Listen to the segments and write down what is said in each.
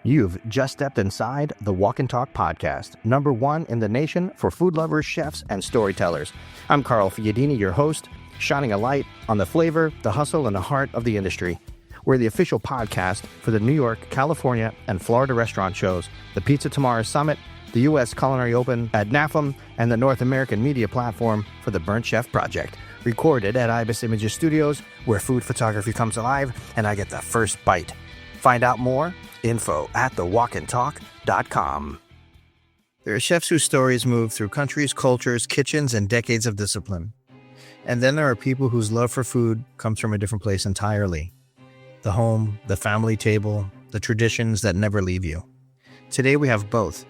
You've just stepped inside the Walk and Talk podcast, #1 in the nation for food lovers, chefs, and storytellers. I'm Carl Fiadini, your host, shining a light on the flavor, the hustle, and the heart of the industry. We're the official podcast for the New York, California, and Florida restaurant shows, the Pizza Tomorrow Summit, the U.S. Culinary Open at NAFM, and the North American media platform for the Burnt Chef Project. Recorded at Ibis Images Studios, where food photography comes alive, and I get the first bite. Find out more, info at thewalkandtalk.com. There are chefs whose stories move through countries, cultures, kitchens, and decades of discipline. And then there are people whose love for food comes from a different place entirely. The home, the family table, the traditions that never leave you. Today we have both.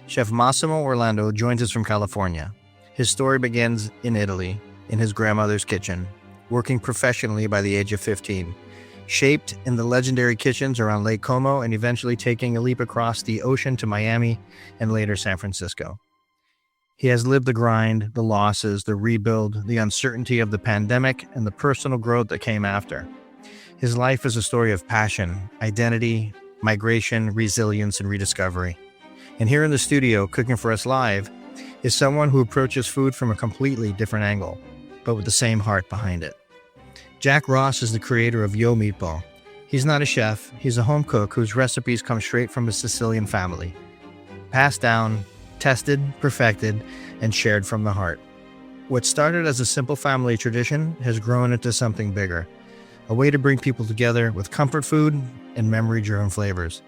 Chef Massimo Orlando joins us from California. His story begins in Italy, in his grandmother's kitchen, working professionally by the age of 15, shaped in the legendary kitchens around Lake Como, and eventually taking a leap across the ocean to Miami and later San Francisco. He has lived the grind, the losses, the rebuild, the uncertainty of the pandemic, and the personal growth that came after. His life is a story of passion, identity, migration, resilience, and rediscovery. And here in the studio, cooking for us live, is someone who approaches food from a completely different angle, but with the same heart behind it. Jack Ross is the creator of Yo Meatball. He's not a chef, he's a home cook whose recipes come straight from a Sicilian family. Passed down, tested, perfected, and shared from the heart. What started as a simple family tradition has grown into something bigger. A way to bring people together with comfort food and memory-driven flavors.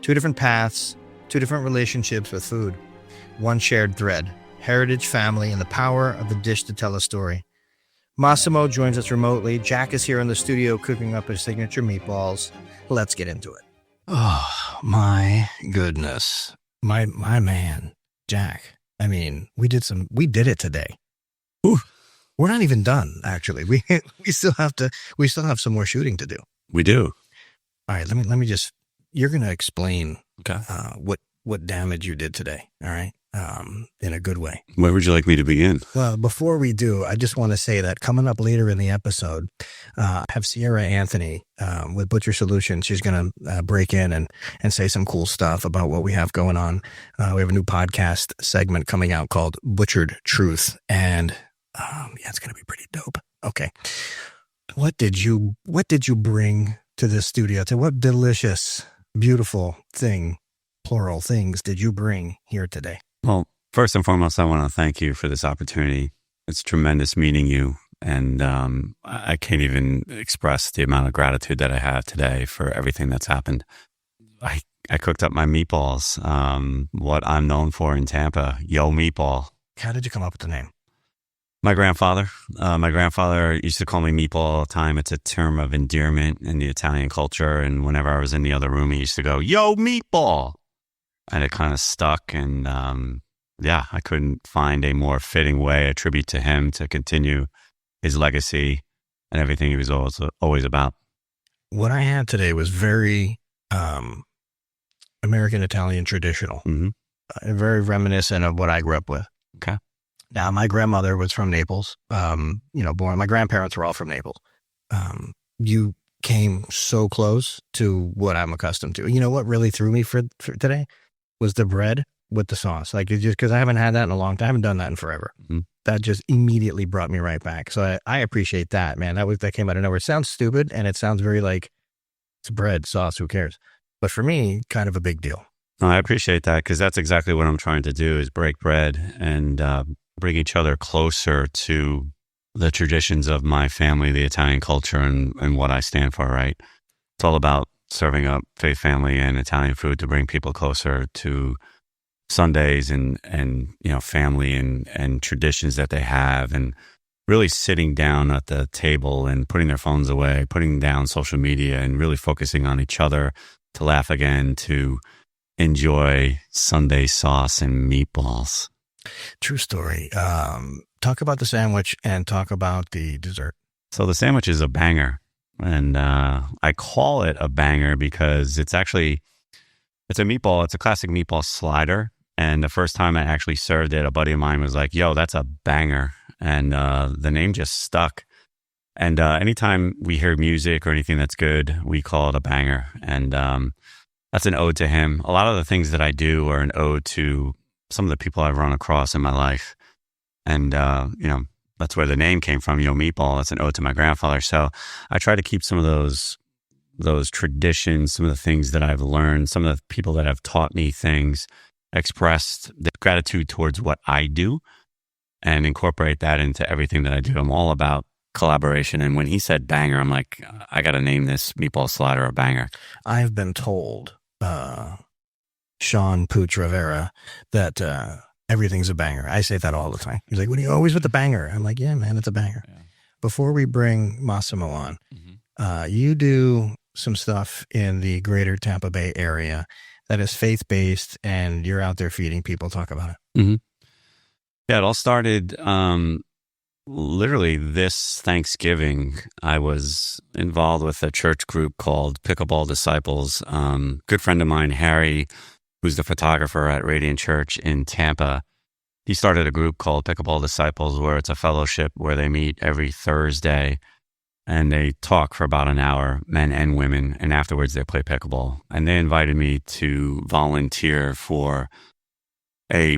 Two different paths, two different relationships with food. One shared thread, heritage, family, and the power of the dish to tell a story. Massimo joins us remotely. Jack is here in the studio cooking up his signature meatballs. Let's get into it. Oh, my goodness. My man, Jack. I mean, we did it today. Ooh, we're not even done, actually. We still have some more shooting to do. We do. All right, let me just, you're going to explain Okay. what damage you did today, all right? In a good way. Where would you like me to begin? Well, before we do, I just want to say that coming up later in the episode, I have Sierra Anthony with Butcher Solutions. She's going to break in and say some cool stuff about what we have going on. We have a new podcast segment coming out called Butchered Truth, and it's going to be pretty dope. Okay. What did you bring to this studio? To what delicious, beautiful thing, plural things, did you bring here today? Well, first and foremost, I want to thank you for this opportunity. It's tremendous meeting you, and I can't even express the amount of gratitude that I have today for everything that's happened. I cooked up my meatballs, what I'm known for in Tampa, Yo Meatball. How did you come up with the name? My grandfather used to call me Meatball all the time. It's a term of endearment in the Italian culture, and whenever I was in the other room, he used to go, Yo Meatball! And it kind of stuck, and I couldn't find a more fitting way, a tribute to him, to continue his legacy and everything he was always about. What I had today was very American Italian traditional, very reminiscent of what I grew up with. Okay. Now, my grandmother was from Naples, my grandparents were all from Naples. You came so close to what I'm accustomed to. You know what really threw me for today? Was the bread with the sauce. Like, it's just because I haven't had that in a long time. I haven't done that in forever. Mm-hmm. That just immediately brought me right back. So I appreciate that, man. That came out of nowhere. It sounds stupid, and it sounds very like, it's bread, sauce, who cares? But for me, kind of a big deal. No, I appreciate that, because that's exactly what I'm trying to do, is break bread and bring each other closer to the traditions of my family, the Italian culture, and what I stand for, right? It's all about serving up faith, family, and Italian food to bring people closer to Sundays and family and traditions that they have, and really sitting down at the table and putting their phones away, putting down social media, and really focusing on each other, to laugh again, to enjoy Sunday sauce and meatballs. True story. Talk about the sandwich and talk about the dessert. So the sandwich is a banger. And I call it a banger because it's a meatball. It's a classic meatball slider. And the first time I actually served it, a buddy of mine was like, yo, that's a banger. And the name just stuck. And anytime we hear music or anything that's good, we call it a banger. And that's an ode to him. A lot of the things that I do are an ode to some of the people I've run across in my life. And, that's where the name came from, Meatball. That's an ode to my grandfather. So I try to keep some of those traditions, some of the things that I've learned, some of the people that have taught me things, expressed the gratitude towards what I do and incorporate that into everything that I do. I'm all about collaboration. And when he said banger, I'm like, I got to name this meatball slider a banger. I've been told, Sean Pooch Rivera, that everything's a banger. I say that all the time. He's like, "What are you always with the banger?" I'm like, "Yeah, man, it's a banger." Yeah. Before we bring Massimo on, you do some stuff in the greater Tampa Bay area that is faith-based, and you're out there feeding people. Talk about it. Mm-hmm. Yeah, it all started literally this Thanksgiving. I was involved with a church group called Pickleball Disciples. Good friend of mine, Harry, who's the photographer at Radiant Church in Tampa, he started a group called Pickleball Disciples, where it's a fellowship where they meet every Thursday and they talk for about an hour, men and women, and afterwards they play pickleball. And they invited me to volunteer for a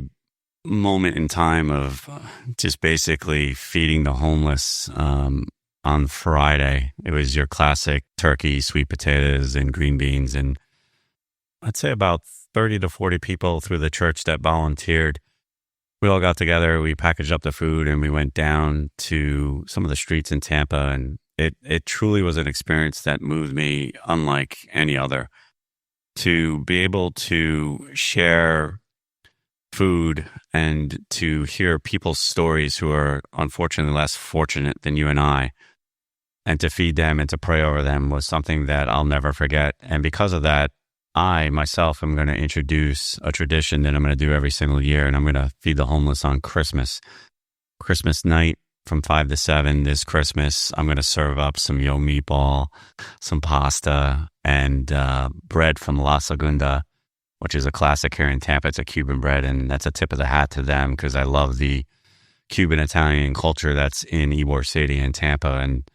moment in time of just basically feeding the homeless on Friday. It was your classic turkey, sweet potatoes, and green beans. And I'd say about 30 to 40 people through the church that volunteered. We all got together, we packaged up the food, and we went down to some of the streets in Tampa. And it truly was an experience that moved me unlike any other. To be able to share food and to hear people's stories who are unfortunately less fortunate than you and I, and to feed them and to pray over them was something that I'll never forget. And because of that, I myself am going to introduce a tradition that I'm going to do every single year, and I'm going to feed the homeless on Christmas night from 5 to 7 this Christmas. I'm going to serve up some meatball, some pasta, and bread from La Segunda, which is a classic here in Tampa. It's a Cuban bread, and that's a tip of the hat to them because I love the Cuban Italian culture that's in Ybor City in Tampa, and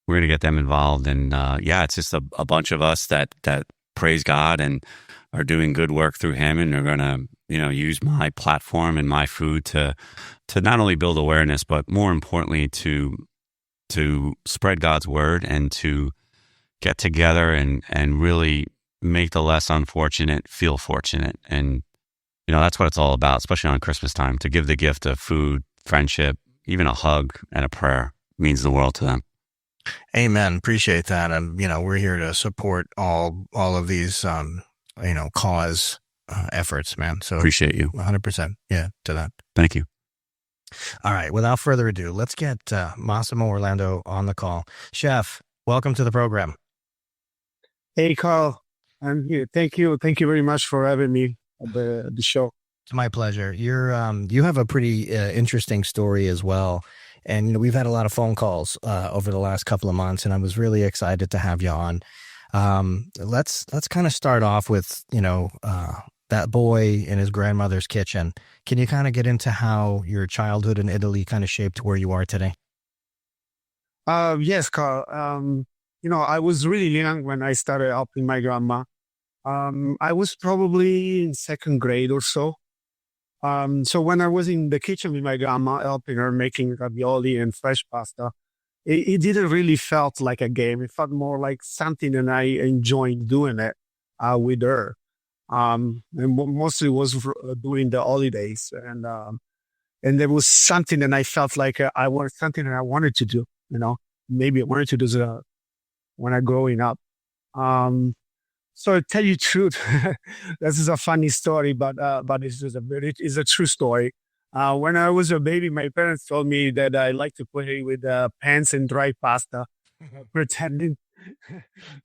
we're going to get them involved. And it's just a bunch of us that praise God and are doing good work through him, and are going to use my platform and my food to not only build awareness, but more importantly to spread God's word and to get together and really make the less unfortunate feel fortunate. And that's what it's all about, especially on Christmas time. To give the gift of food, friendship, even a hug and a prayer means the world to them. Amen. Appreciate that. And, we're here to support all of these, cause efforts, man. So appreciate you. 100%. Yeah, to that. Thank you. All right. Without further ado, let's get Massimo Orlando on the call. Chef, welcome to the program. Hey, Carl. I'm here. Thank you. Thank you very much for having me on the show. It's my pleasure. You have a pretty interesting story as well. And we've had a lot of phone calls over the last couple of months, and I was really excited to have you on. Let's kind of start off with that boy in his grandmother's kitchen. Can you kind of get into how your childhood in Italy kind of shaped where you are today? Yes, Carl. I was really young when I started helping my grandma. I was probably in second grade or so. So when I was in the kitchen with my grandma, helping her making ravioli and fresh pasta, it didn't really felt like a game. It felt more like something, and I enjoyed doing it with her. And mostly was during the holidays, and there was something that I felt like I wanted to do. Maybe I wanted to do when I growing up. So to tell you the truth, this is a funny story, but it's a true story. When I was a baby, my parents told me that I like to play with pans and dry pasta, pretending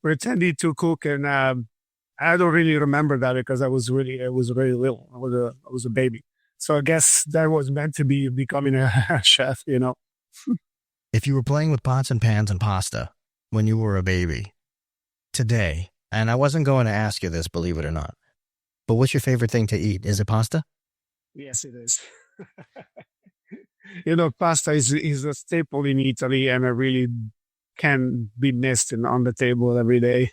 to cook. And I don't really remember that because I was really little. I was a baby. So I guess that was meant to be becoming a chef, If you were playing with pots and pans and pasta when you were a baby, today, and I wasn't going to ask you this, believe it or not, but what's your favorite thing to eat? Is it pasta? Yes, it is. Pasta is a staple in Italy, and I really can be missed on the table every day.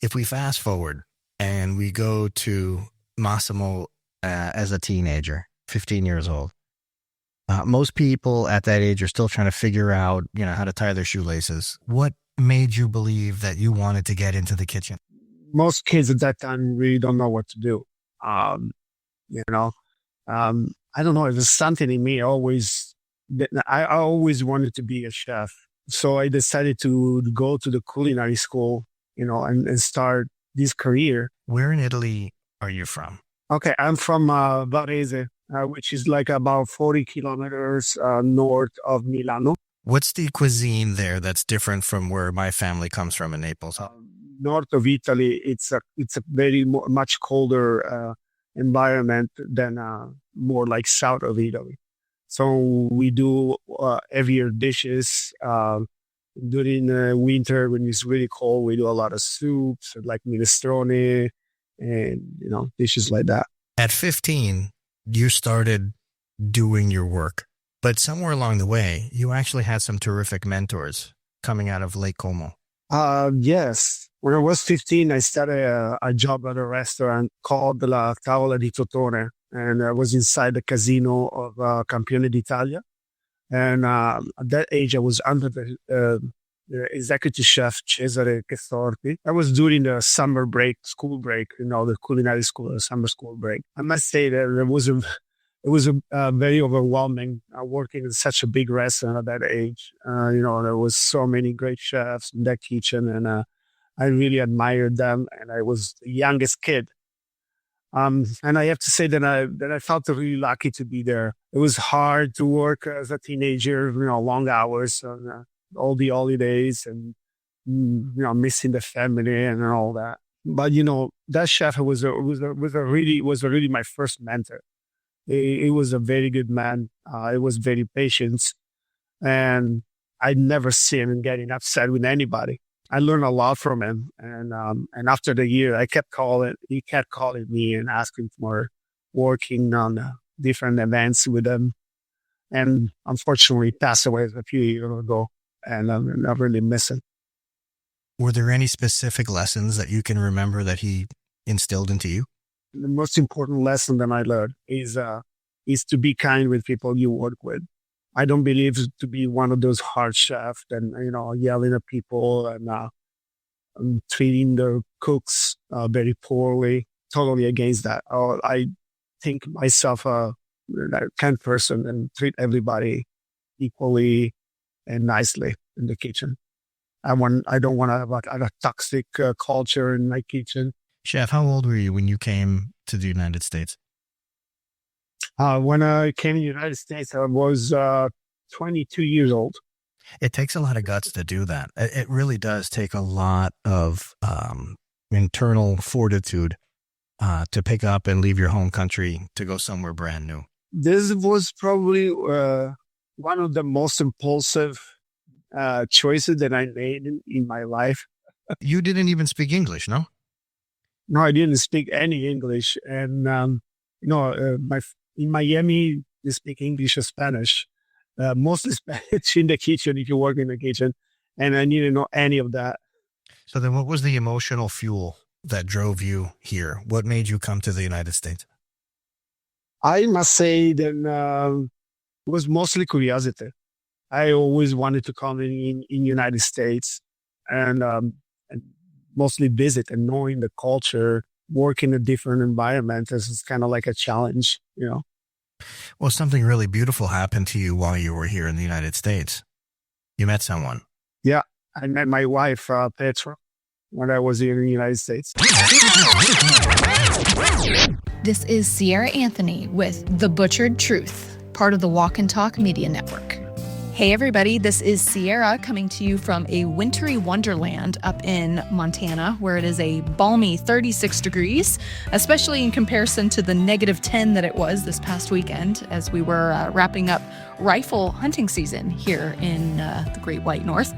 If we fast forward and we go to Massimo as a teenager, 15 years old, most people at that age are still trying to figure out, how to tie their shoelaces. What made you believe that you wanted to get into the kitchen? Most kids at that time really don't know what to do. You know, I don't know. It was something in me I always wanted to be a chef. So I decided to go to the culinary school, and start this career. Where in Italy are you from? Okay, I'm from Varese, which is like about 40 kilometers north of Milano. What's the cuisine there that's different from where my family comes from in Naples? North of Italy, it's a very much colder environment than more like south of Italy. So we do heavier dishes. During winter, when it's really cold, we do a lot of soups like minestrone and, dishes like that. At 15, you started doing your work, but somewhere along the way, you actually had some terrific mentors coming out of Lake Como. Yes. When I was 15, I started a job at a restaurant called La Tavola di Totone, and I was inside the casino of Campione d'Italia. And at that age, I was under the executive chef Cesare Chesorti. I was during the summer break, school break, the culinary school, the summer school break. I must say that it was very overwhelming working in such a big restaurant at that age. There was so many great chefs in that kitchen, and I really admired them. And I was the youngest kid. And I have to say that I felt really lucky to be there. It was hard to work as a teenager, long hours, and all the holidays, and missing the family and all that. But that chef was really my first mentor. He was a very good man. He was very patient, and I'd never seen him getting upset with anybody. I learned a lot from him, and after the year, he kept calling me and asking for working on different events with him. And unfortunately, he passed away a few years ago, and I really miss him. Were there any specific lessons that you can remember that he instilled into you? The most important lesson that I learned is to be kind with people you work with. I don't believe to be one of those hard chefs and, yelling at people and treating the cooks very poorly. Totally against that. I think myself a kind person and treat everybody equally and nicely in the kitchen. I don't want to have a toxic culture in my kitchen. Chef, how old were you when you came to the United States? When I came to the United States, I was 22 years old. It takes a lot of guts to do that. It really does take a lot of internal fortitude to pick up and leave your home country to go somewhere brand new. This was probably one of the most impulsive choices that I made in my life. You didn't even speak English, no? No, I didn't speak any English. And, in Miami, they speak English or Spanish, mostly Spanish in the kitchen if you work in the kitchen. And I didn't know any of that. So then what was the emotional fuel that drove you here? What made you come to the United States? I must say that it was mostly curiosity. I always wanted to come in United States and mostly visit and knowing the culture, work in a different environment. This is kind of like a challenge, Well, something really beautiful happened to you while you were here in the United States. You met someone. Yeah, I met my wife, Petra, when I was here in the United States. This is Sierra Anthony with The Butchered Truth, part of the Walk and Talk Media Network. Hey everybody, this is Sierra coming to you from a wintry wonderland up in Montana, where it is a balmy 36 degrees, especially in comparison to the -10 that it was this past weekend as we were wrapping up rifle hunting season here in the Great White North.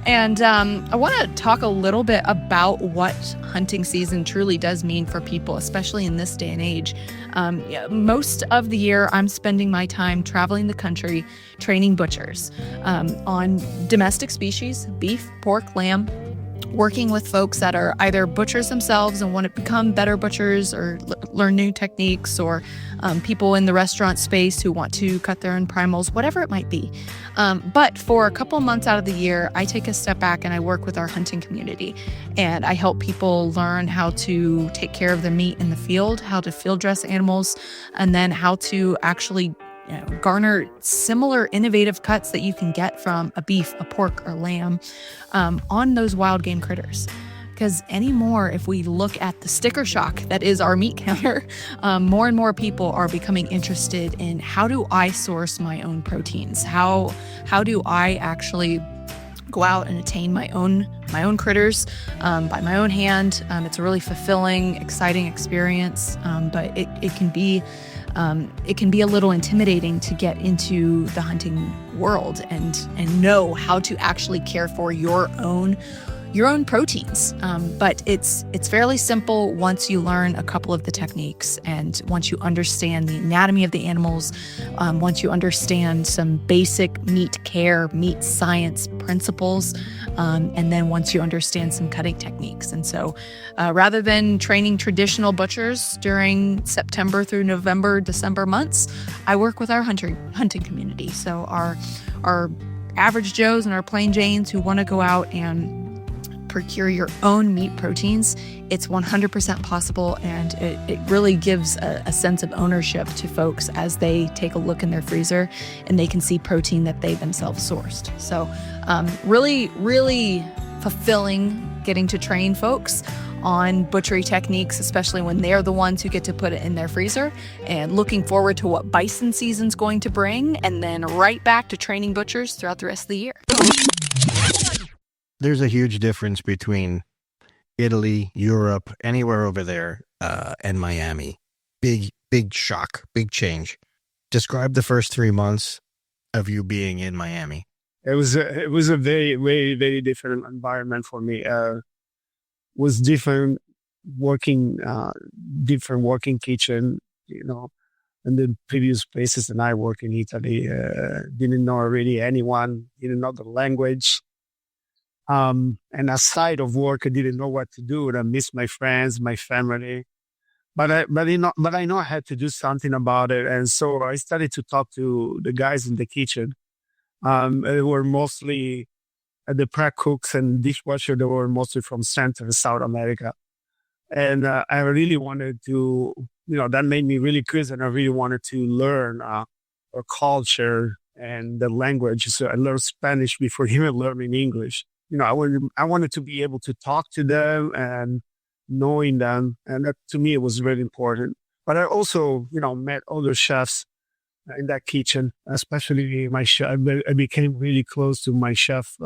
And I want to talk a little bit about what hunting season truly does mean for people, especially in this day and age. Most of the year, I'm spending my time traveling the country, training butchers on domestic species, beef, pork, lamb, working with folks that are either butchers themselves and want to become better butchers or learn new techniques, or people in the restaurant space who want to cut their own primals, whatever it might be. But for a couple months out of the year, I take a step back and I work with our hunting community, and I help people learn how to take care of their meat in the field, how to field dress animals, and then how to actually garner similar innovative cuts that you can get from a beef, a pork, or lamb on those wild game critters. Because anymore, if we look at the sticker shock that is our meat counter, more and more people are becoming interested in, how do I source my own proteins? How do I actually go out and attain my own critters by my own hand? It's a really fulfilling, exciting experience, but it can be a little intimidating to get into the hunting world and know how to actually care for your own proteins. But it's fairly simple once you learn a couple of the techniques, and once you understand the anatomy of the animals, once you understand some basic meat care, meat science principles, and then once you understand some cutting techniques. And so rather than training traditional butchers during September through November, December months, I work with our hunting community. So our average Joes and our plain Janes who want to go out and procure your own meat proteins, it's 100% possible, and it really gives a sense of ownership to folks as they take a look in their freezer and they can see protein that they themselves sourced. So really, really fulfilling getting to train folks on butchery techniques, especially when they're the ones who get to put it in their freezer, and looking forward to what bison season's going to bring, and then right back to training butchers throughout the rest of the year. There's a huge difference between Italy, Europe, anywhere over there, and Miami. Big shock, big change. Describe the first 3 months of you being in Miami. It was a very, very, very different environment for me. Was different working kitchen, in the previous places that I worked in Italy. Didn't know really anyone, didn't know the language. And aside of work, I didn't know what to do. And I missed my friends, my family, but I know I had to do something about it. And so I started to talk to the guys in the kitchen. They were mostly the prep cooks and dishwasher. They were mostly from Central and South America. And I really wanted to, that made me really curious. And I really wanted to learn our culture and the language. So I learned Spanish before even learning English. I wanted to be able to talk to them and knowing them. And that, to me, it was very important. But I also, met other chefs in that kitchen, especially my chef. I became really close to my chef.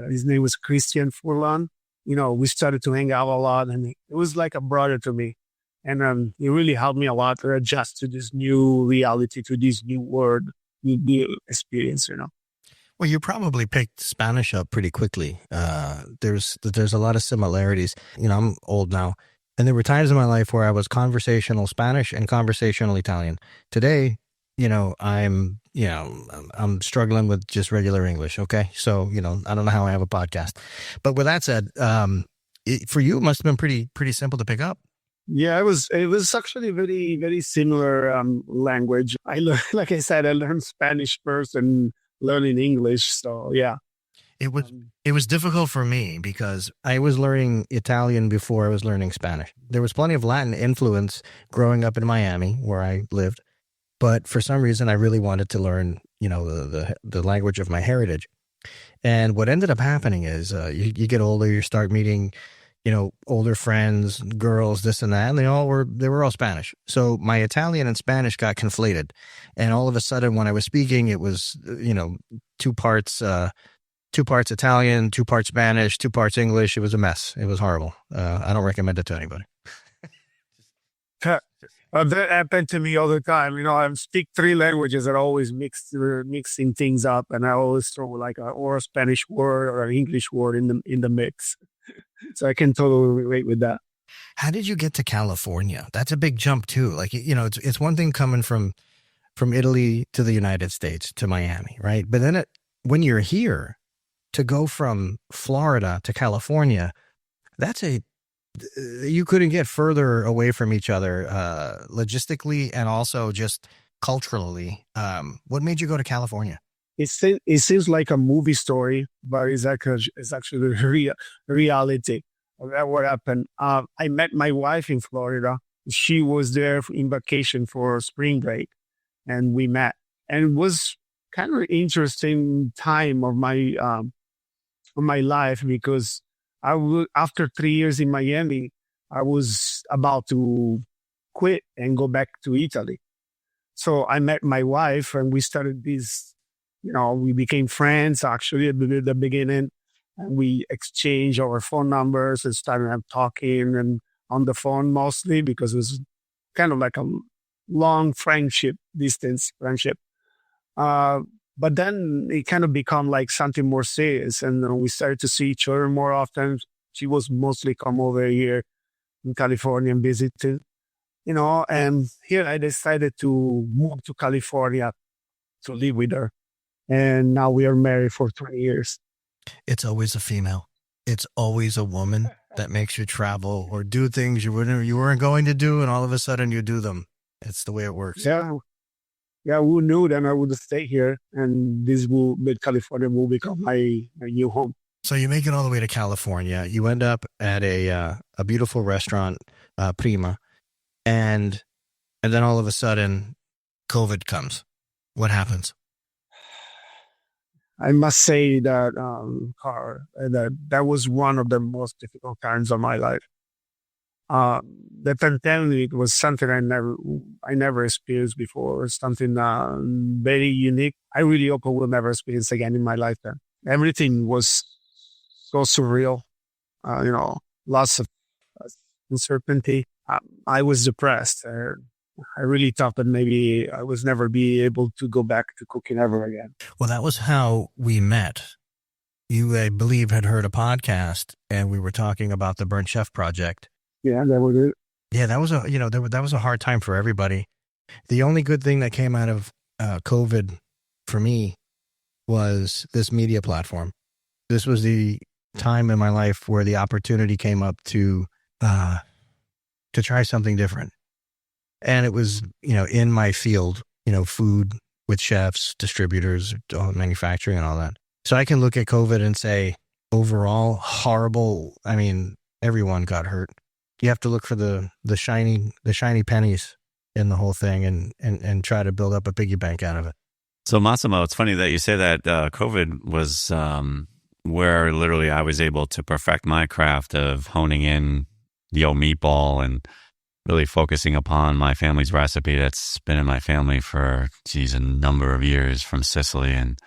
His name was Christian Furlan. We started to hang out a lot, and it was like a brother to me. And he really helped me a lot to adjust to this new reality, to this new world, new experience, Well, you probably picked Spanish up pretty quickly. There's a lot of similarities. I'm old now, and there were times in my life where I was conversational Spanish and conversational Italian. Today, I'm struggling with just regular English. Okay. So, I don't know how I have a podcast, but with that said, for you, it must have been pretty simple to pick up. Yeah, it was actually very, very similar language. Like I said, I learned Spanish first and learning English. So yeah. It was difficult for me because I was learning Italian before I was learning Spanish. There was plenty of Latin influence growing up in Miami where I lived. But for some reason, I really wanted to learn, the language of my heritage. And what ended up happening is you get older, you start meeting, older friends, girls, this and that, and they were all Spanish. So my Italian and Spanish got conflated. And all of a sudden, when I was speaking, it was, two parts Italian, 2 parts Spanish, 2 parts English. It was a mess. It was horrible. I don't recommend it to anybody. That happened to me all the time. I speak 3 languages that always mixing things up, and I always throw like or a Spanish word or an English word in the mix. So I can totally relate with that. How did you get to California? That's a big jump too. Like, it's one thing coming from Italy to the United States to Miami, right? But then when you're here, to go from Florida to California, you couldn't get further away from each other, logistically and also just culturally. What made you go to California? It seems like a movie story, but it's actually reality of what happened. I met my wife in Florida. She was there in vacation for spring break, and we met. And it was kind of an interesting time of my life, because after 3 years in Miami, I was about to quit and go back to Italy. So I met my wife, and we started this, we became friends actually at the beginning, and we exchanged our phone numbers and started talking, and on the phone mostly, because it was kind of like a long distance friendship. But then it kind of become like something more serious, and we started to see each other more often. She was mostly come over here in California and visited, and here I decided to move to California to live with her. And now we are married for 20 years. It's always a female. It's always a woman that makes you travel or do things you weren't going to do, and all of a sudden you do them. It's the way it works. Yeah, who knew then I would stay here, and California will become my new home. So you make it all the way to California. You end up at a beautiful restaurant, Prima, and then all of a sudden, COVID comes. What happens? I must say that, Carl, that was one of the most difficult times of my life. The pandemic was something I never experienced before. Something very unique. I really hope I will never experience again in my lifetime. Everything was so surreal. Lots of uncertainty. I was depressed. I really thought that maybe I was never be able to go back to cooking ever again. Well, that was how we met. You, I believe, had heard a podcast, and we were talking about the Burnt Chef Project. Yeah, that was it. Yeah, that was that was a hard time for everybody. The only good thing that came out of COVID for me was this media platform. This was the time in my life where the opportunity came up to try something different. And it was, in my field, food with chefs, distributors, manufacturing and all that. So I can look at COVID and say, overall, horrible. I mean, everyone got hurt. You have to look for the shiny pennies in the whole thing and try to build up a piggy bank out of it. So Massimo, it's funny that you say that. COVID was where literally I was able to perfect my craft of honing in the meatball and really focusing upon my family's recipe that's been in my family for, a number of years from Sicily. And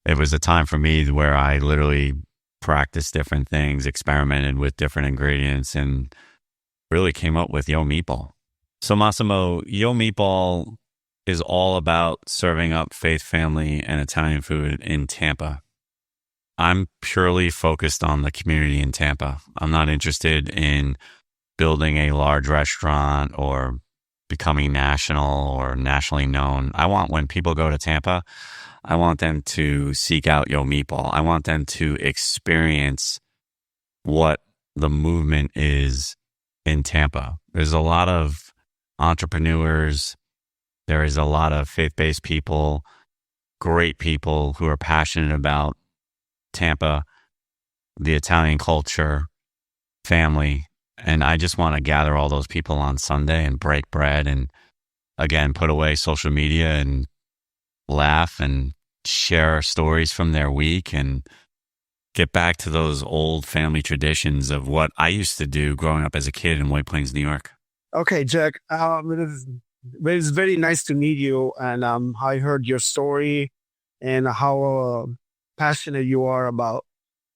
it was a time for me where I literally practiced different things, experimented with different ingredients, and really came up with Meatball. So Massimo, Meatball is all about serving up faith, family, and Italian food in Tampa. I'm purely focused on the community in Tampa. I'm not interested in building a large restaurant or becoming national or nationally known. I want when people go to Tampa, I want them to seek out Meatball. I want them to experience what the movement is in Tampa. There's a lot of entrepreneurs. There is a lot of faith-based people, great people who are passionate about Tampa, the Italian culture, family. And I just want to gather all those people on Sunday and break bread and, again, put away social media and laugh and share stories from their week and get back to those old family traditions of what I used to do growing up as a kid in White Plains, New York. Okay, Jack. It's very nice to meet you. And I heard your story and how passionate you are about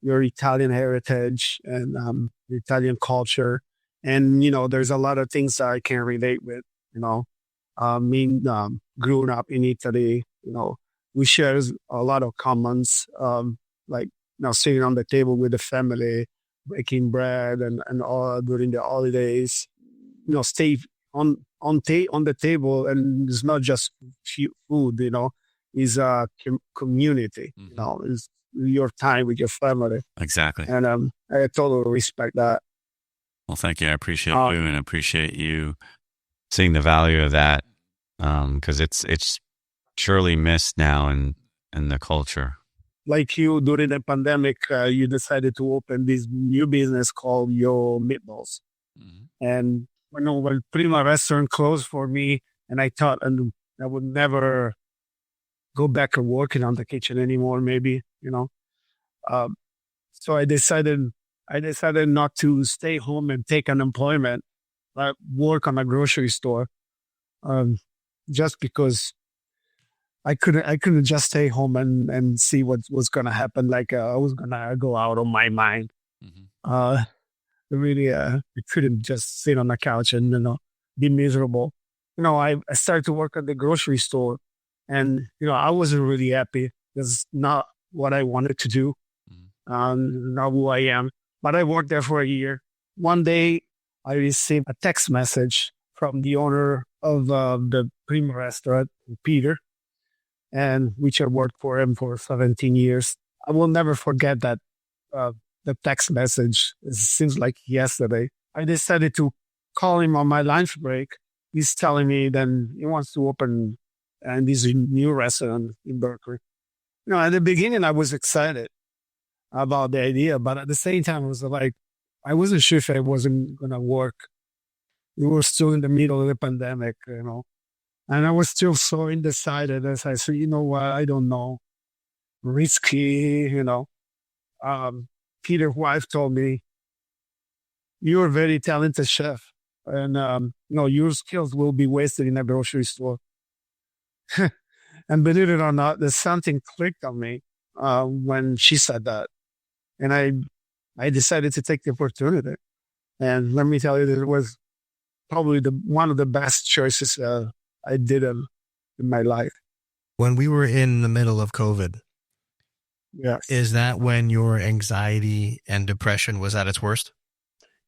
your Italian heritage and Italian culture. And, there's a lot of things that I can relate with, growing up in Italy, we share a lot of commons, like, sitting on the table with the family, baking bread and all during the holidays, stay on the table. And it's not just food, it's a community, it's your time with your family. Exactly. And I totally respect that. Well, thank you. I appreciate you and appreciate you seeing the value of that, because it's surely missed now in the culture. Like you, during the pandemic, you decided to open this new business called your Meatballs. And when Prima restaurant closed for me, and I thought I would never go back and working on the kitchen anymore, maybe, so I decided not to stay home and take unemployment, like work on a grocery store, just because I couldn't just stay home and see what was going to happen. Like I was going to go out of my mind. Really, I couldn't just sit on the couch and, be miserable. I started to work at the grocery store, and, I wasn't really happy. That's not what I wanted to do. Not who I am. But I worked there for a year. One day, I received a text message from the owner of the Prima restaurant, Peter, and which I worked for him for 17 years. I will never forget that the text message. It seems like yesterday. I decided to call him on my lunch break. He's telling me then he wants to open this new restaurant in Berkeley. At the beginning, I was excited about the idea, but at the same time, I was like, I wasn't sure if it wasn't going to work. We were still in the middle of the pandemic, and I was still so undecided as I said, what, I don't know. Risky, Peter's wife told me, you're a very talented chef, and your skills will be wasted in a grocery store. And believe it or not, there's something clicked on me when she said that. And I decided to take the opportunity. And let me tell you, that it was probably one of the best choices I did in my life. When we were in the middle of COVID, yes, is that when your anxiety and depression was at its worst?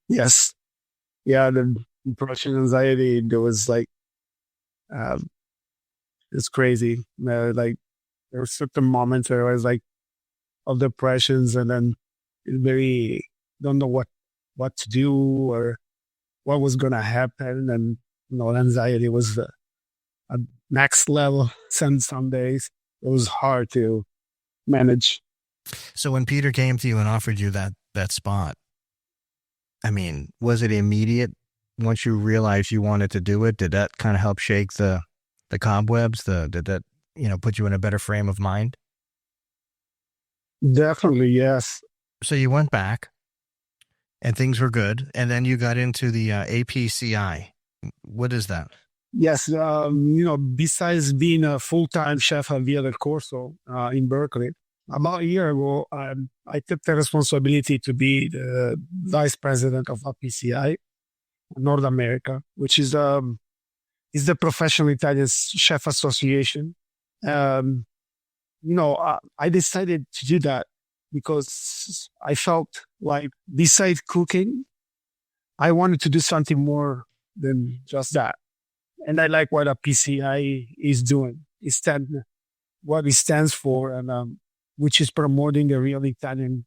Yes. Yeah, the depression, anxiety, there was like, it's crazy. Like there were certain moments where I was like, of depressions, and then very don't know what to do or what was going to happen. And, anxiety was at next level. Some days it was hard to manage. So when Peter came to you and offered you that spot, I mean, was it immediate once you realized you wanted to do it? Did that kind of help shake the cobwebs? Did that, put you in a better frame of mind? Definitely, yes. So you went back and things were good. And then you got into the A.P.C.I. What is that? Yes. Besides being a full-time chef at Via del Corso in Berkeley, about a year ago, I took the responsibility to be the vice president of A.P.C.I. North America, which is the Professional Italian Chef Association. I decided to do that because I felt like besides cooking, I wanted to do something more than just that. And I like what A.P.C.I. is doing. What it stands for, and which is promoting the real Italian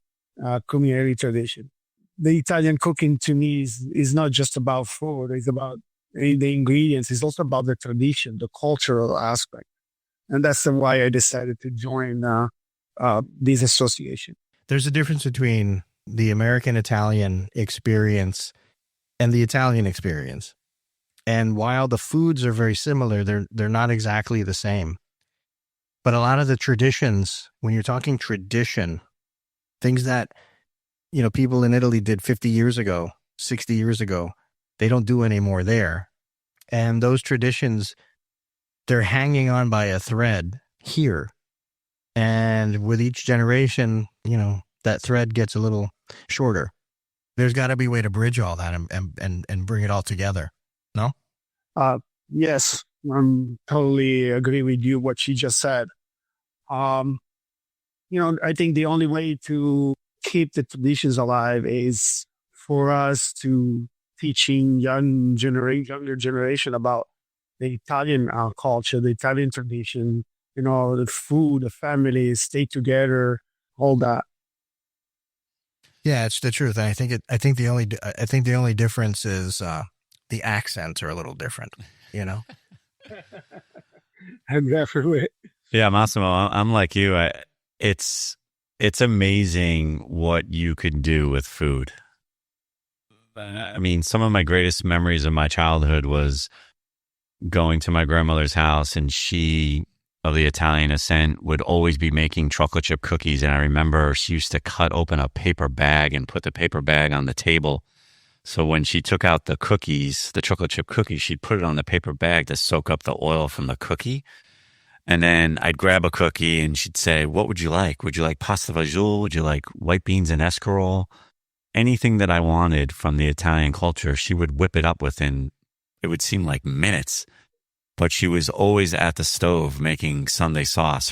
culinary tradition. The Italian cooking to me is not just about food. It's about the ingredients. It's also about the tradition, the cultural aspect. And that's why I decided to join this association. There's a difference between the American-Italian experience and the Italian experience. And while the foods are very similar, they're not exactly the same. But a lot of the traditions, when you're talking tradition, things that, people in Italy did 50 years ago, 60 years ago, they don't do anymore there. And those traditions, they're hanging on by a thread here. And with each generation, that thread gets a little shorter. There's got to be a way to bridge all that and bring it all together. No? Yes, totally agree with you, what she just said. I think the only way to keep the traditions alive is for us to teaching younger generation about the Italian culture, the Italian tradition, the food, the family, stay together, all that. Yeah, it's the truth. And I think the only difference is the accents are a little different, you know? And definitely. Yeah, Massimo, I'm like you. It's amazing what you could do with food. I mean, some of my greatest memories of my childhood was going to my grandmother's house, and she, of the Italian ascent, would always be making chocolate chip cookies. And I remember she used to cut open a paper bag and put the paper bag on the table. So when she took out the cookies, the chocolate chip cookies, she'd put it on the paper bag to soak up the oil from the cookie. And then I'd grab a cookie and she'd say, "What would you like? Would you like pasta fagioli? Would you like white beans and escarole?" Anything that I wanted from the Italian culture, she would whip it up within, it would seem like minutes. But she was always at the stove making Sunday sauce.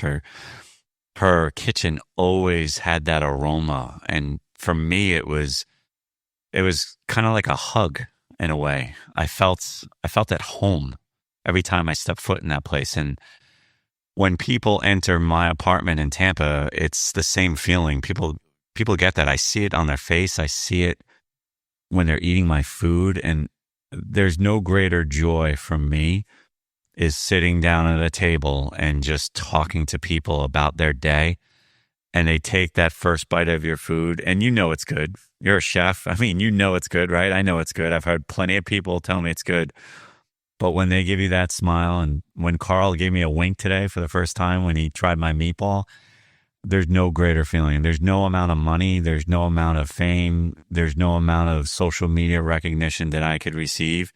Her kitchen always had that aroma. And for me, it was kind of like a hug in a way. I felt at home every time I stepped foot in that place. And when people enter my apartment in Tampa, it's the same feeling. People get that. I see it on their face. I see it when they're eating my food. And there's no greater joy for me is sitting down at a table and just talking to people about their day. And they take that first bite of your food and you know it's good. You're a chef. I mean, you know it's good, right? I know it's good. I've heard plenty of people tell me it's good. But when they give you that smile, and when Carl gave me a wink today for the first time when he tried my meatball, there's no greater feeling. There's no amount of money. There's no amount of fame. There's no amount of social media recognition that I could receive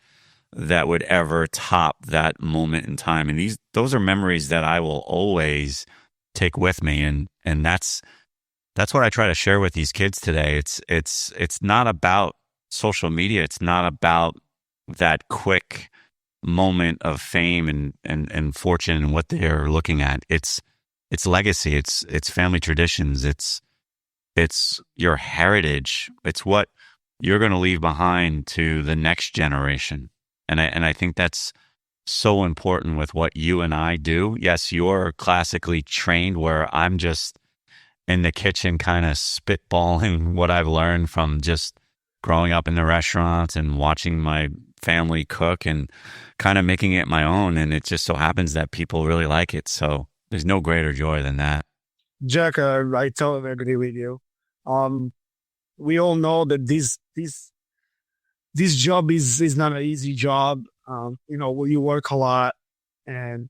that would ever top that moment in time. And those are memories that I will always take with me. And that's what I try to share with these kids today. It's not about social media. It's not about that quick moment of fame and fortune and what they're looking at. It's legacy. It's family traditions. It's your heritage. It's what you're going to leave behind to the next generation. And I think that's so important with what you and I do. Yes, you're classically trained, where I'm just in the kitchen kind of spitballing what I've learned from just growing up in the restaurants and watching my family cook and kind of making it my own. And it just so happens that people really like it. So there's no greater joy than that. Jack, I totally agree with you. We all know that this job is not an easy job. You work a lot, and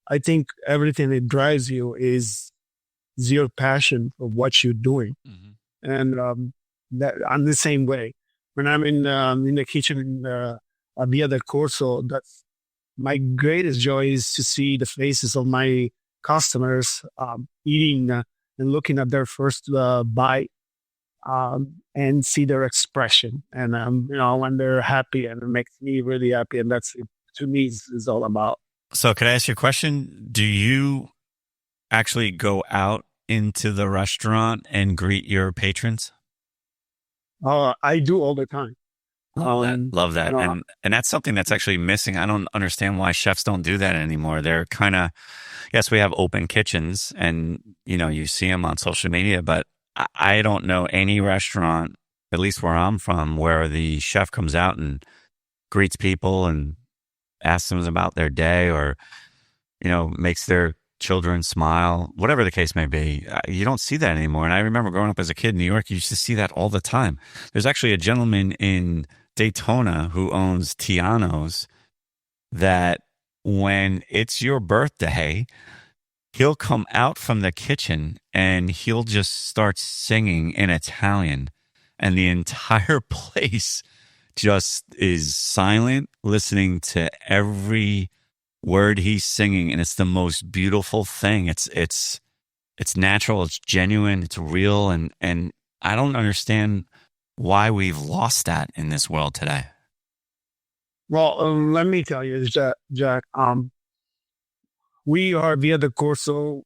I think everything that drives you is your passion for what you're doing. Mm-hmm. And that I'm the same way. When I'm in the kitchen Via del Corso, that's my greatest joy is to see the faces of my customers eating and looking at their first bite. And see their expression, and when they're happy, and it makes me really happy, and that's to me is all about. So, could I ask you a question? Do you actually go out into the restaurant and greet your patrons? I do all the time. Love that. And that's something that's actually missing. I don't understand why chefs don't do that anymore. They're kind of, yes, we have open kitchens, and you see them on social media, but I don't know any restaurant, at least where I'm from, where the chef comes out and greets people and asks them about their day, or, makes their children smile, whatever the case may be. You don't see that anymore. And I remember growing up as a kid in New York, you used to see that all the time. There's actually a gentleman in Daytona who owns Tiano's that when it's your birthday, he'll come out from the kitchen and he'll just start singing in Italian, and the entire place just is silent, listening to every word he's singing. And it's the most beautiful thing. It's natural. It's genuine. It's real. And I don't understand why we've lost that in this world today. Well, let me tell you, Jack, we are Via del Corso.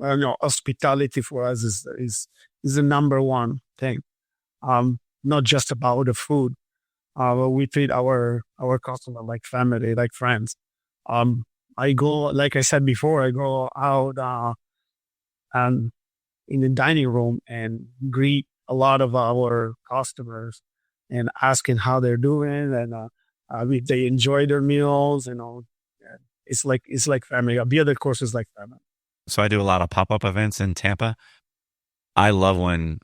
Hospitality for us is the number one thing. Not just about the food. We treat our customer like family, like friends. I go, like I said before, I go out and in the dining room and greet a lot of our customers and asking how they're doing and if they enjoy their meals. It's like family. A bearded course is like family. So I do a lot of pop-up events in Tampa. I love when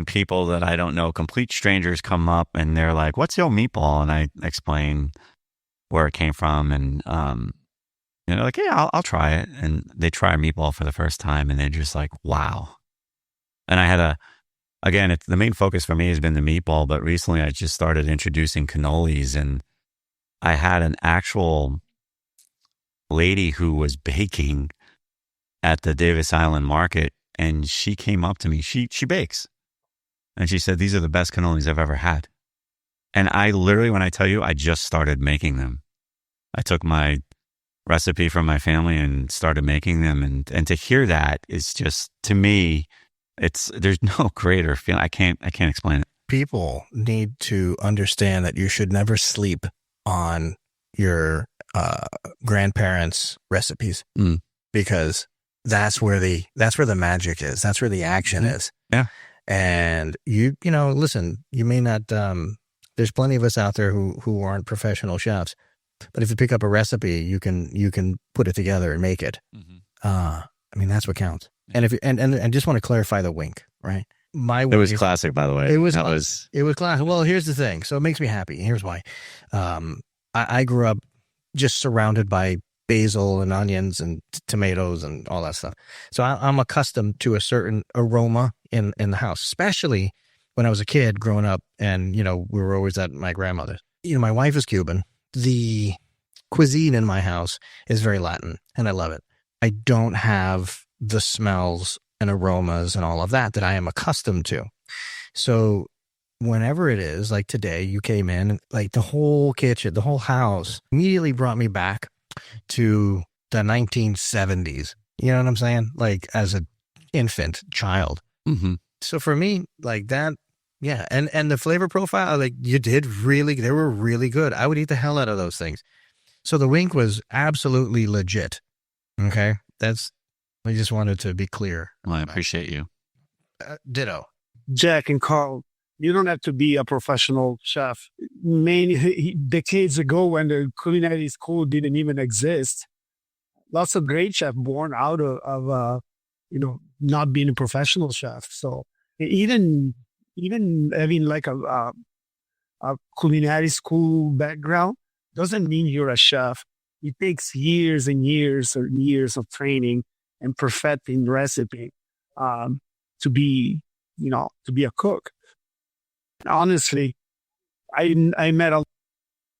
people that I don't know, complete strangers, come up and they're like, "What's your meatball?" And I explain where it came from, and they're like, "Yeah, I'll try it." And they try a meatball for the first time, and they're just like, "Wow!" And I had the main focus for me has been the meatball, but recently I just started introducing cannolis, and I had an actual lady who was baking at the Davis Island Market, and she came up to me. She bakes, and she said, "These are the best cannolis I've ever had." And I literally, when I tell you, I just started making them. I took my recipe from my family and started making them, and to hear that is just, to me, there's no greater feeling. I can't explain it. People need to understand that you should never sleep on your grandparents' recipes, because that's where the magic is. That's where the action is. Yeah. And listen, you may not, there's plenty of us out there who aren't professional chefs, but if you pick up a recipe, you can put it together and make it. That's what counts. And and just want to clarify the wink, right? It was classic, by the way. It was classic. Well, here's the thing. So it makes me happy. Here's why. I grew up just surrounded by basil and onions and tomatoes and all that stuff. So I'm accustomed to a certain aroma in the house, especially when I was a kid growing up, and we were always at my grandmother's. My wife is Cuban. The cuisine in my house is very Latin, and I love it. I don't have the smells and aromas and all of that I am accustomed to. So whenever it is, like today, you came in, like the whole kitchen, the whole house immediately brought me back to the 1970s. You know what I'm saying? Like as an infant child. Mm-hmm. So for me, like that, yeah. And the flavor profile, like they were really good. I would eat the hell out of those things. So the wink was absolutely legit. Okay. I just wanted to be clear. Well, I appreciate you. Ditto. Jack and Carl, you don't have to be a professional chef. Many decades ago, when the culinary school didn't even exist, lots of great chefs born out of not being a professional chef. So even having like a culinary school background doesn't mean you're a chef. It takes years and years of training and perfecting recipe to be a cook. Honestly, I met a lot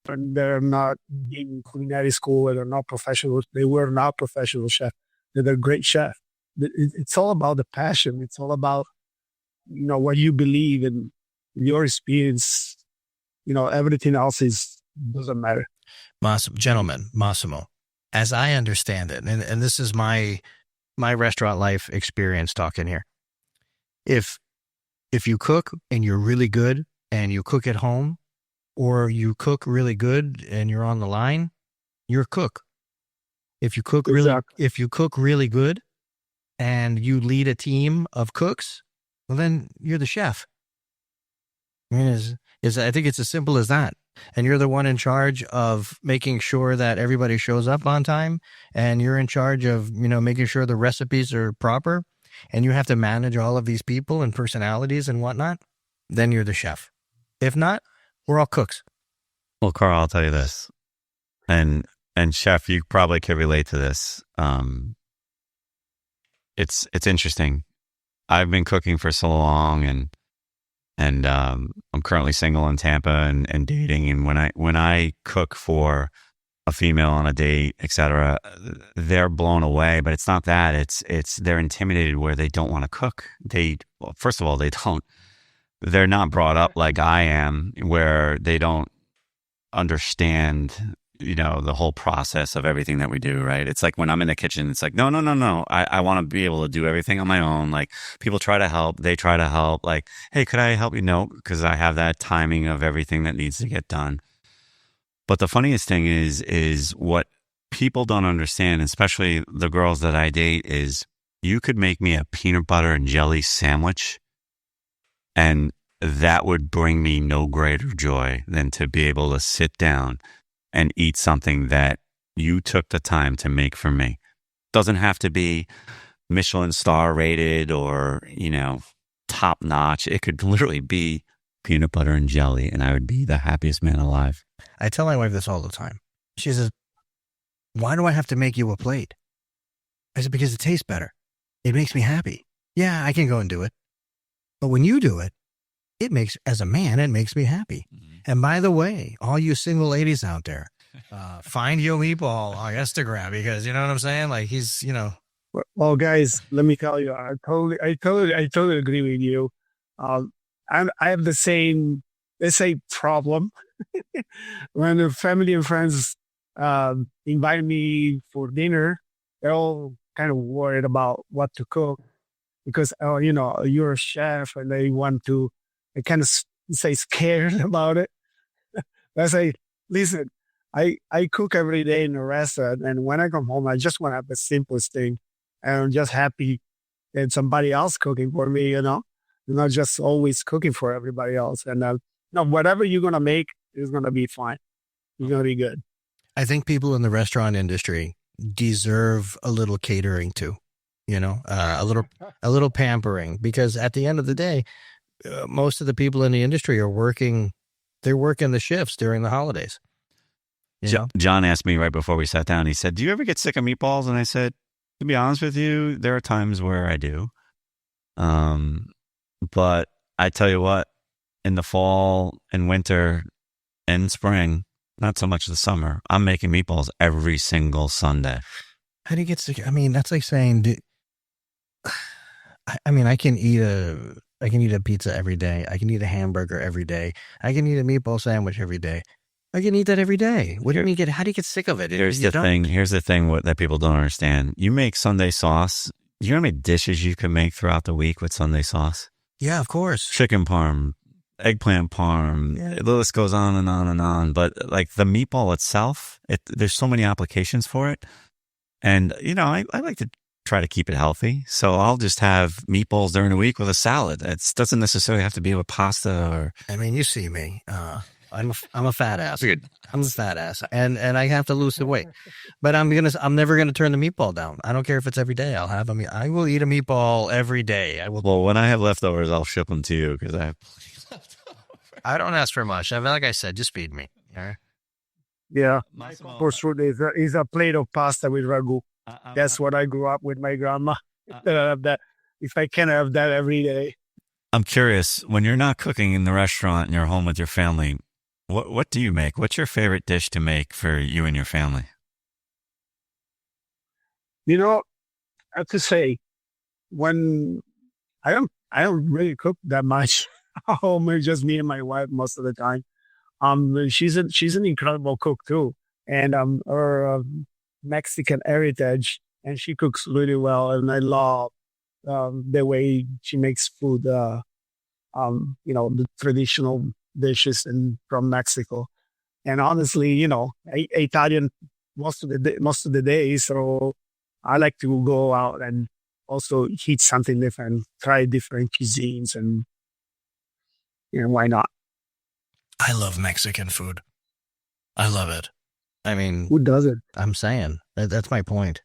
and they're not in culinary school, they're not professional. They were not professional chefs. They're great chefs. It's all about the passion. It's all about what you believe and your experience. Everything else doesn't matter. Massimo, as I understand it, and this is my restaurant life experience talking here. If you cook and you're really good and you cook at home, or you cook really good and you're on the line, you're a cook. If you cook really good and you lead a team of cooks, well, then you're the chef. I think it's as simple as that. And you're the one in charge of making sure that everybody shows up on time, and you're in charge of, making sure the recipes are proper, and you have to manage all of these people and personalities and whatnot, then you're the chef. If not, we're all cooks. Well, Carl, I'll tell you this, and chef, you probably can relate to this. It's interesting. I've been cooking for so long, and I'm currently single in Tampa and dating. And when I cook for a female on a date, etc., they're blown away. But it's not that. It's they're intimidated where they don't want to cook. First of all, they're not brought up like I am, where they don't understand, the whole process of everything that we do, right? It's like when I'm in the kitchen, it's like, no. I want to be able to do everything on my own. Like, people try to help. They try to help. Like, hey, could I help you? No, because I have that timing of everything that needs to get done. But the funniest thing is what people don't understand, especially the girls that I date, is you could make me a peanut butter and jelly sandwich, and that would bring me no greater joy than to be able to sit down and eat something that you took the time to make for me. Doesn't have to be Michelin star rated or, top notch. It could literally be peanut butter and jelly, and I would be the happiest man alive. I tell my wife this all the time. She says, why do I have to make you a plate? I said, because it tastes better. It makes me happy. Yeah, I can go and do it. But when you do it, as a man, it makes me happy. Mm-hmm. And by the way, all you single ladies out there, find your meatball on Instagram, because you know what I'm saying? Like he's, Well, guys, let me tell you, I totally agree with you. I have the same, let's say, problem when the family and friends invite me for dinner. They're all kind of worried about what to cook because, you're a chef and they kind of say scared about it. I say, listen, I cook every day in a restaurant, and when I come home, I just want to have the simplest thing. And I'm just happy that somebody else cooking for me, not just always cooking for everybody else. And whatever you're going to make is going to be fine. It's going to be good. I think people in the restaurant industry deserve a little catering too, a little pampering, because at the end of the day, most of the people in the industry are working the shifts during the holidays. John asked me right before we sat down, he said, do you ever get sick of meatballs? And I said, to be honest with you, there are times where I do. But I tell you what, in the fall and winter and spring, not so much the summer, I'm making meatballs every single Sunday. How do you get sick? I mean, that's like saying, I can eat a pizza every day. I can eat a hamburger every day. I can eat a meatball sandwich every day. I can eat that every day. What do you mean how do you get sick of it? Here's the thing that people don't understand. You make Sunday sauce. You know how many dishes you can make throughout the week with Sunday sauce? Yeah, of course. Chicken parm, eggplant parm. Yeah. The list goes on and on and on. But like the meatball itself, there's so many applications for it. And, I like to try to keep it healthy. So I'll just have meatballs during the week with a salad. It doesn't necessarily have to be with pasta or... I mean, you see me. I'm a fat ass. I'm a fat ass, and I have to lose the weight. But I'm never gonna turn the meatball down. I don't care if it's every day. I will eat a meatball every day. I will. Well, when I have leftovers, I'll ship them to you because I have leftovers. I don't ask for much. Like I said, just feed me. Yeah. Yeah. For sure, is a plate of pasta with ragu. That's what I grew up with my grandma. If I can have that every day. I'm curious, when you're not cooking in the restaurant and you're home with your family, what do you make? What's your favorite dish to make for you and your family? I have to say, when I don't really cook that much at home, it's just me and my wife most of the time. She's an incredible cook too, and her Mexican heritage, and she cooks really well, and I love the way she makes food. The traditional dishes from Mexico, and honestly, Italian most of the day. So I like to go out and also eat something different, try different cuisines, and why not? I love Mexican food. I love it. I mean, who doesn't? I'm saying that's my point.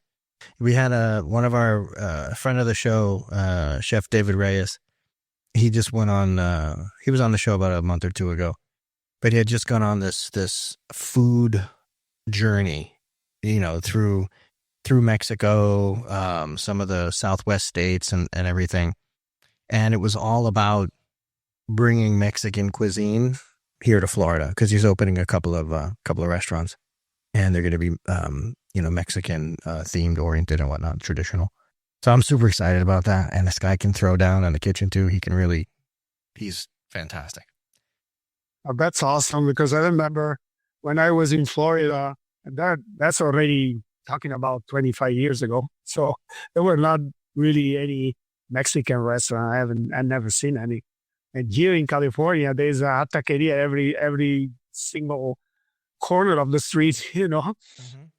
We had one of our friend of the show, Chef David Reyes. He just went on. He was on the show about a month or two ago, but he had just gone on this food journey, through Mexico, some of the Southwest states and everything, and it was all about bringing Mexican cuisine here to Florida because he's opening a couple of restaurants, and they're going to be Mexican themed, oriented, and whatnot, traditional. So I'm super excited about that. And this guy can throw down in the kitchen too. He's fantastic. That's awesome, because I remember when I was in Florida, that's already talking about 25 years ago. So there were not really any Mexican restaurant. I've never seen any. And here in California, there's a taqueria every single corner of the street, Mm-hmm.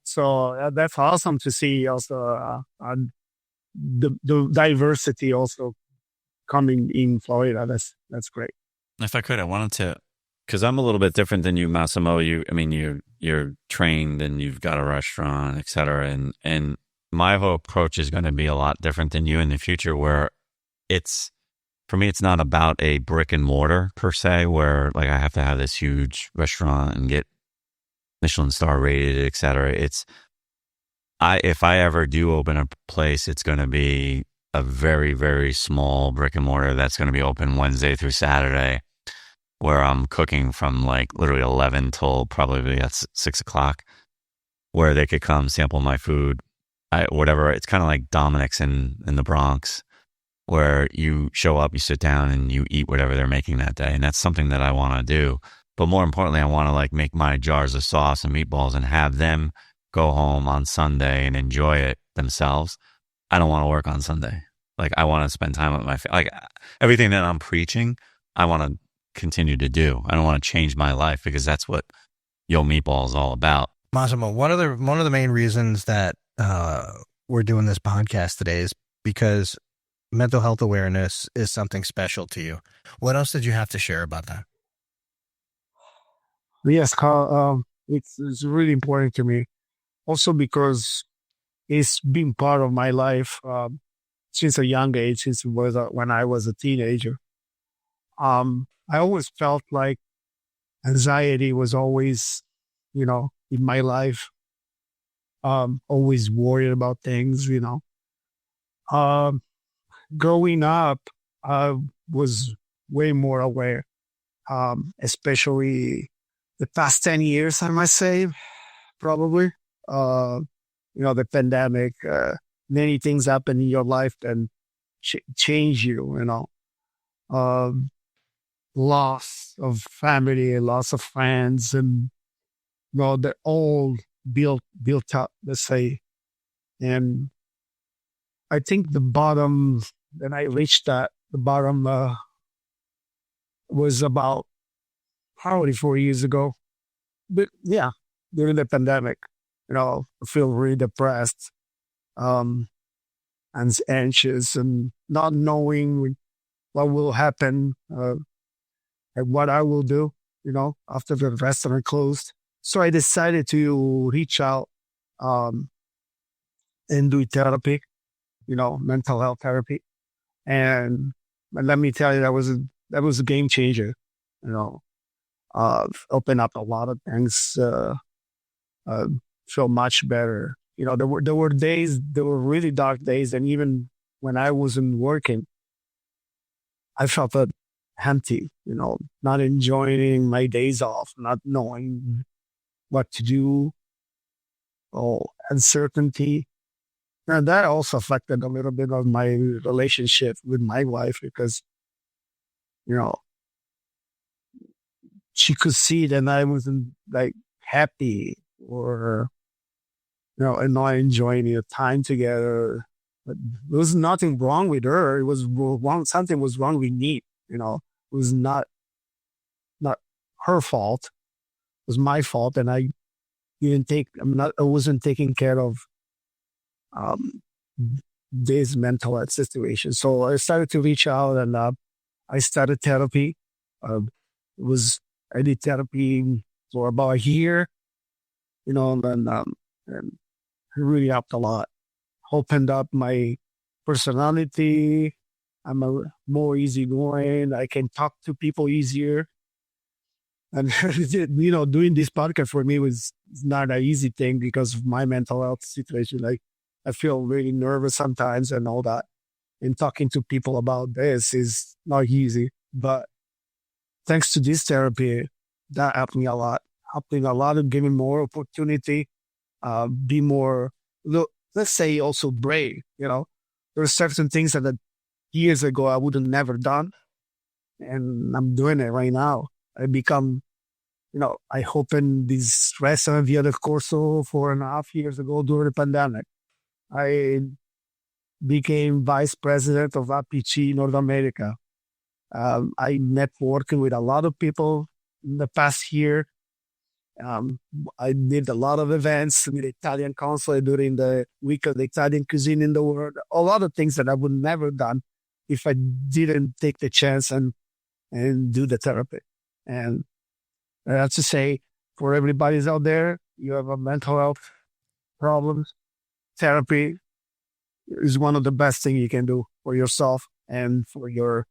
So that's awesome to see also the diversity also coming in Florida. That's great. If I could, I wanted to, because I'm a little bit different than you, Massimo. You're trained and you've got a restaurant, et cetera. And my whole approach is going to be a lot different than you in the future, where for me, it's not about a brick and mortar per se, where like I have to have this huge restaurant and get Michelin star rated, et cetera. If I ever do open a place, it's going to be a very, very small brick and mortar that's going to be open Wednesday through Saturday, where I'm cooking from like literally 11 till probably at 6 o'clock, where they could come sample my food, whatever. It's kind of like Dominic's in the Bronx, where you show up, you sit down and you eat whatever they're making that day. And that's something that I want to do. But more importantly, I want to like make my jars of sauce and meatballs and have them go home on Sunday and enjoy it themselves. I don't want to work on Sunday. Like I want to spend time with my like everything that I'm preaching, I want to continue to do. I don't want to change my life, because that's what Yo Meatball is all about. Massimo, one of the main reasons that we're doing this podcast today is because mental health awareness is something special to you. What else did you have to share about that? Yes, Carl, it's really important to me. Also because it's been part of my life since a young age, since when I was a teenager. I always felt like anxiety was always, in my life. Always worried about things, Growing up, I was way more aware, especially the past 10 years, I must say, probably. The pandemic, many things happen in your life and change you, loss of family, loss of friends, and, they're all built up, let's say. And I think the bottom, when I reached the bottom was about probably 4 years ago. But yeah, during the pandemic, I feel really depressed, and anxious, and not knowing what will happen, and what I will do, after the restaurant closed. So I decided to reach out, and do therapy, mental health therapy. And let me tell you, that was a game changer, opened up a lot of things, feel much better. There were really dark days, and even when I wasn't working, I felt empty, not enjoying my days off, not knowing what to do, uncertainty. And that also affected a little bit of my relationship with my wife, because, she could see that I wasn't like happy, or, and not enjoying the time together. But there was nothing wrong with her. It was wrong. Something was wrong with me. It was not her fault. It was my fault. And I wasn't taking care of, this mental health situation. So I started to reach out, and I started therapy. I did therapy for about a year, and it really helped a lot. Opened up my personality. I'm more easygoing. I can talk to people easier. And, doing this podcast for me was not an easy thing because of my mental health situation. Like, I feel really nervous sometimes and all that. And talking to people about this is not easy. But thanks to this therapy, that helped me a lot. Helped me a lot of giving more opportunity, be more, let's say, also brave. There are certain things that years ago I would have never done. And I'm doing it right now. I become, I opened this restaurant Via del Corso 4.5 years ago during the pandemic. I became vice president of A.P.C.I North America. I networking with a lot of people in the past year. Um, I did a lot of events with the Italian consulate during the week of the Italian cuisine in the world. A lot of things that I would never done if I didn't take the chance and do the therapy. And I have to say, for everybody's out there, you have a mental health problems, therapy is one of the best things you can do for yourself and for your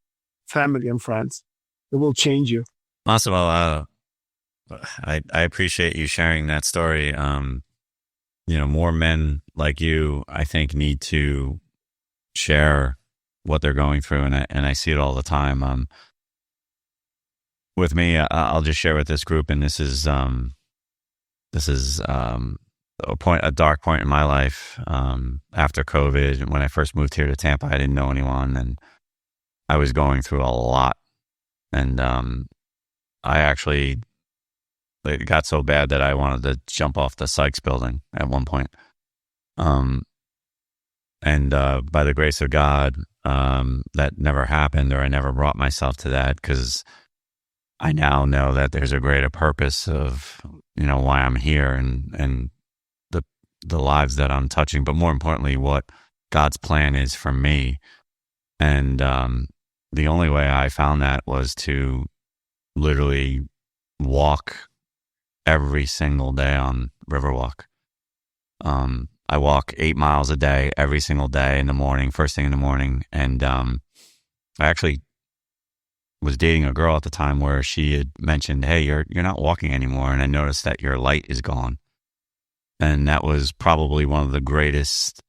family and friends. It will change you. Massimo, I appreciate you sharing that story. More men like you, I think, need to share what they're going through, and I see it all the time. With me, I'll just share with this group, and this is a dark point in my life. After COVID, when I first moved here to Tampa, I didn't know anyone, and I was going through a lot, and I actually. It got so bad that I wanted to jump off the Sykes building at one point. And by the grace of God, that never happened, or I never brought myself to that, because I now know that there's a greater purpose of, why I'm here and the lives that I'm touching, but more importantly, what God's plan is for me. And the only way I found that was to literally walk every single day on Riverwalk. I walk 8 miles a day, every single day in the morning, first thing in the morning. And I actually was dating a girl at the time where she had mentioned, "Hey, you're not walking anymore," and I noticed that your light is gone. And that was probably one of the greatest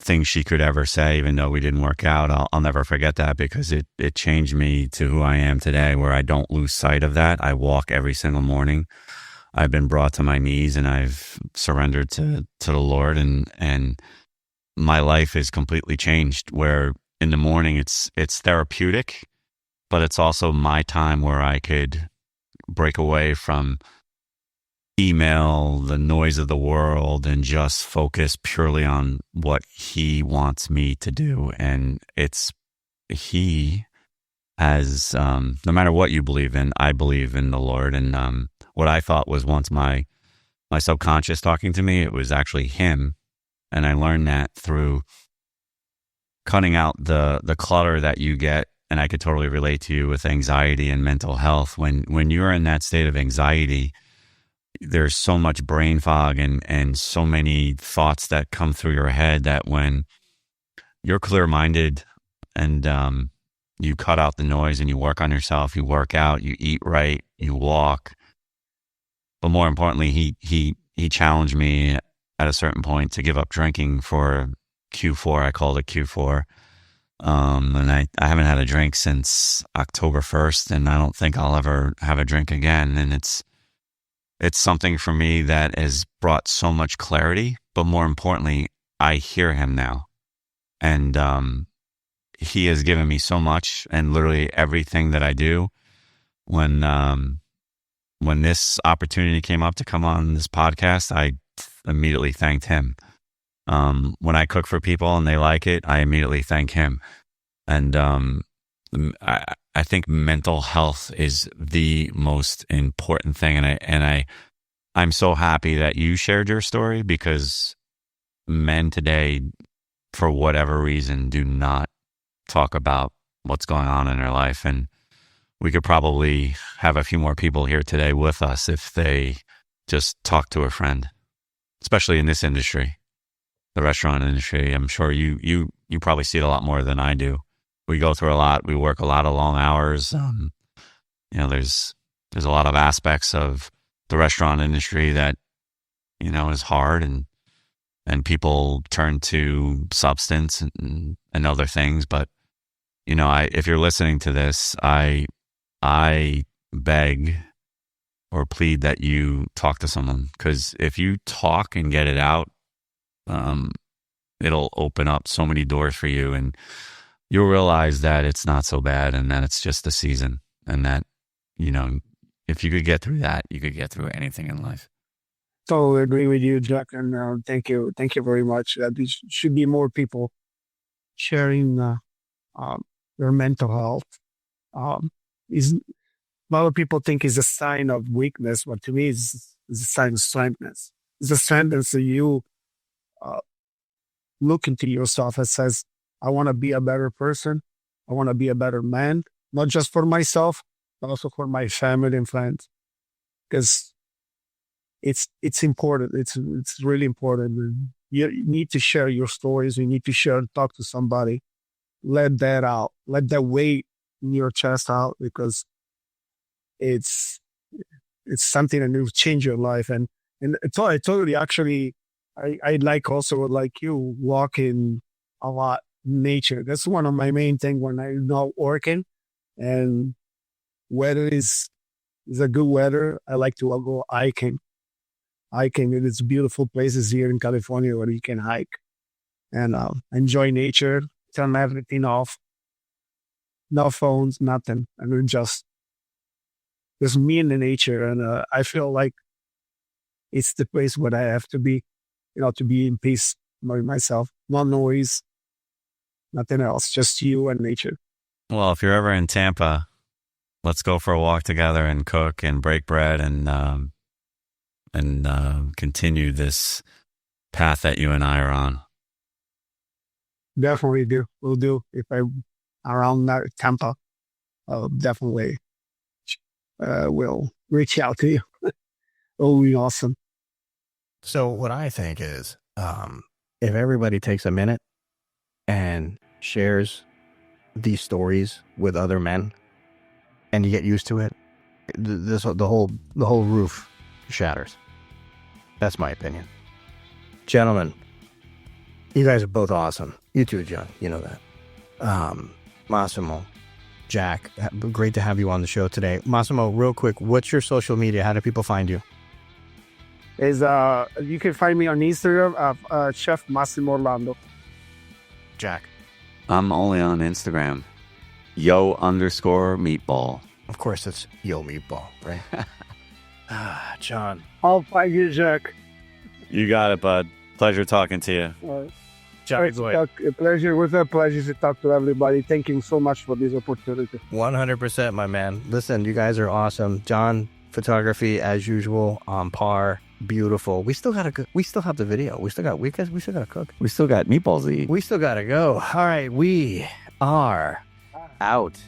things she could ever say, even though we didn't work out. I'll never forget that, because it changed me to who I am today, where I don't lose sight of that. I walk every single morning. I've been brought to my knees, and I've surrendered to the Lord, and my life is completely changed, where in the morning it's therapeutic, but it's also my time where I could break away from email, the noise of the world, and just focus purely on what He wants me to do. And He has, no matter what you believe in, I believe in the Lord. And what I thought was once my subconscious talking to me, it was actually Him. And I learned that through cutting out the clutter that you get. And I could totally relate to you with anxiety and mental health. When you're in that state of anxiety, there's so much brain fog and so many thoughts that come through your head, that when you're clear-minded and you cut out the noise and you work on yourself, you work out, you eat right, you walk. But more importantly, he challenged me at a certain point to give up drinking for Q4. I called it Q4. And I haven't had a drink since October 1st, and I don't think I'll ever have a drink again. And it's something for me that has brought so much clarity, but more importantly, I hear Him now. And He has given me so much, and literally everything that I do. When this opportunity came up to come on this podcast, I immediately thanked Him. When I cook for people and they like it, I immediately thank Him. And I think mental health is the most important thing. And I'm so happy that you shared your story, because men today, for whatever reason, do not talk about what's going on in their life. And we could probably have a few more people here today with us if they just talk to a friend, especially in this industry, the restaurant industry. I'm sure you probably see it a lot more than I do. We go through a lot. We work a lot of long hours. There's a lot of aspects of the restaurant industry that, is hard, and people turn to substance and other things. But, if you're listening to this, I beg or plead that you talk to someone, because if you talk and get it out, it'll open up so many doors for you, and you'll realize that it's not so bad, and that it's just a season, and that, if you could get through that, you could get through anything in life. Totally agree with you, Jack, and thank you very much. There should be more people sharing their mental health. Is A lot of people think it's a sign of weakness, but to me, it's a sign of strengthness. It's a strength that you look into yourself and says, I want to be a better person. I want to be a better man, not just for myself, but also for my family and friends. Because it's important. It's really important. You need to share your stories. You need to share, talk to somebody. Let that out. Let that weight in your chest out, because it's something that will change your life. And I totally actually, I like also like you walking a lot in nature. That's one of my main things when I'm not working, and weather is a good weather. I like to go hiking. It's beautiful places here in California where you can hike and enjoy nature, turn everything off. No phones, nothing. And then just me in the nature. And I feel like it's the place where I have to be, to be in peace with myself. No noise, nothing else, just you and nature. Well, if you're ever in Tampa, let's go for a walk together and cook and break bread and continue this path that you and I are on. Definitely do. We'll do. If I'm around Tampa, I'll definitely will reach out to you. It'll be awesome. So what I think is, if everybody takes a minute and shares these stories with other men, and you get used to it, the whole roof shatters. That's my opinion. Gentlemen, you guys are both awesome. You too, John. You know that. Massimo, Jack, great to have you on the show today. Massimo, real quick, what's your social media? How do people find you? You can find me on Instagram, Chef Massimo Orlando. Jack. I'm only on Instagram. Yo_meatball. Of course, it's Yo Meatball, right? John. I'll find you, Jack. You got it, bud. Pleasure talking to you. Jack, pleasure. It was a pleasure to talk to everybody. Thank you so much for this opportunity. 100%, my man. Listen, you guys are awesome. John, photography as usual, on par. Beautiful. We still have the video. We still got to cook. We still got meatballs to eat. We still got to go. All right, we are out.